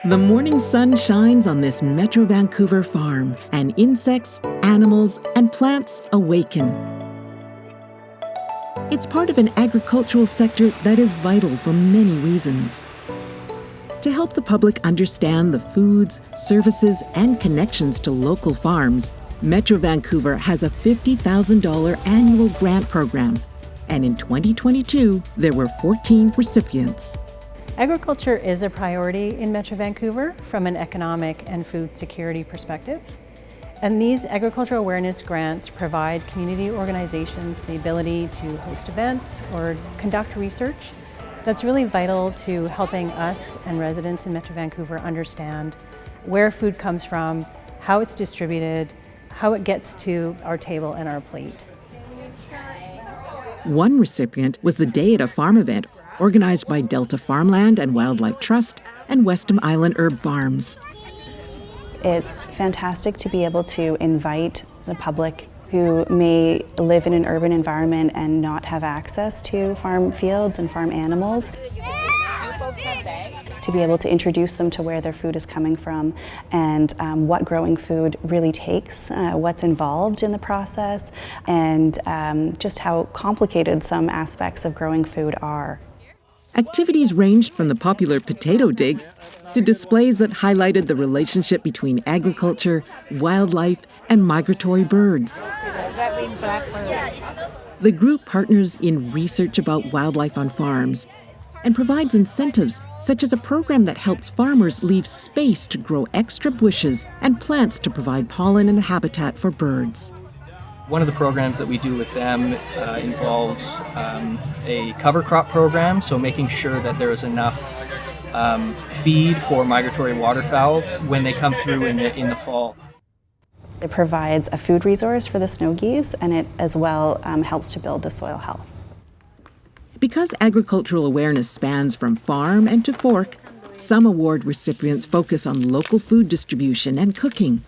The morning sun shines on this Metro Vancouver farm, and insects, animals, and plants awaken. It's part of an agricultural sector that is vital for many reasons. To help the public understand the foods, services, and connections to local farms, Metro Vancouver has a $50,000 annual grant program, and in 2022, there were 14 recipients. Agriculture is a priority in Metro Vancouver from an economic and food security perspective. And these agricultural awareness grants provide community organizations the ability to host events or conduct research that's really vital to helping us and residents in Metro Vancouver understand where food comes from, how it's distributed, how it gets to our table and our plate. One recipient was the Day at a Farm event organized by Delta Farmland and Wildlife Trust and Westham Island Herb Farms. It's fantastic to be able to invite the public who may live in an urban environment and not have access to farm fields and farm animals, to be able to introduce them to where their food is coming from and what growing food really takes, what's involved in the process, and just how complicated some aspects of growing food are. Activities ranged from the popular potato dig to displays that highlighted the relationship between agriculture, wildlife, and migratory birds. The group partners in research about wildlife on farms and provides incentives, such as a program that helps farmers leave space to grow extra bushes and plants to provide pollen and habitat for birds. One of the programs that we do with them involves a cover crop program, so making sure that there is enough feed for migratory waterfowl when they come through in the fall. It provides a food resource for the snow geese, and it as well helps to build the soil health. Because agricultural awareness spans from farm and to fork, some award recipients focus on local food distribution and cooking.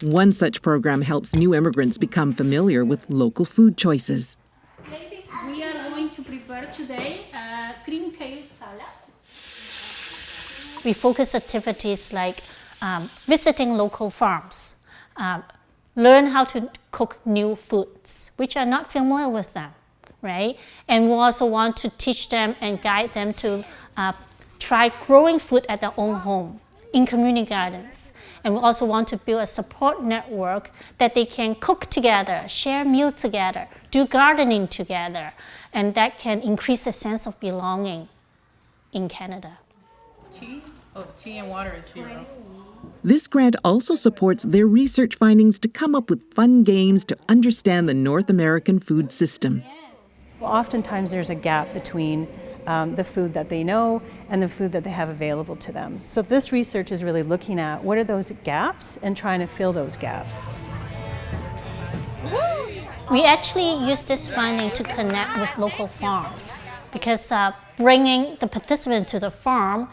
One such program helps new immigrants become familiar with local food choices. Ladies, we are going to prepare today green kale salad. We focus activities like visiting local farms, learn how to cook new foods, which are not familiar with them, right? And we also want to teach them and guide them to try growing food at their own home in community gardens. And we also want to build a support network that they can cook together, share meals together, do gardening together, and that can increase the sense of belonging in Canada. Tea? Oh, tea and water is 0. This grant also supports their research findings to come up with fun games to understand the North American food system. Well, oftentimes there's a gap between the food that they know and the food that they have available to them. So this research is really looking at what are those gaps and trying to fill those gaps. We actually use this funding to connect with local farms because bringing the participant to the farm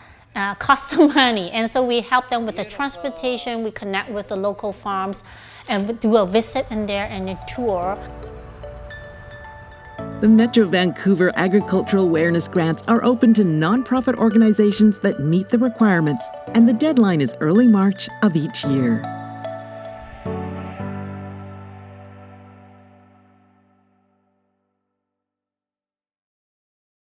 costs some money, and so we help them with the transportation, we connect with the local farms, and we do a visit in there and a tour. The Metro Vancouver Agricultural Awareness Grants are open to nonprofit organizations that meet the requirements, and the deadline is early March of each year.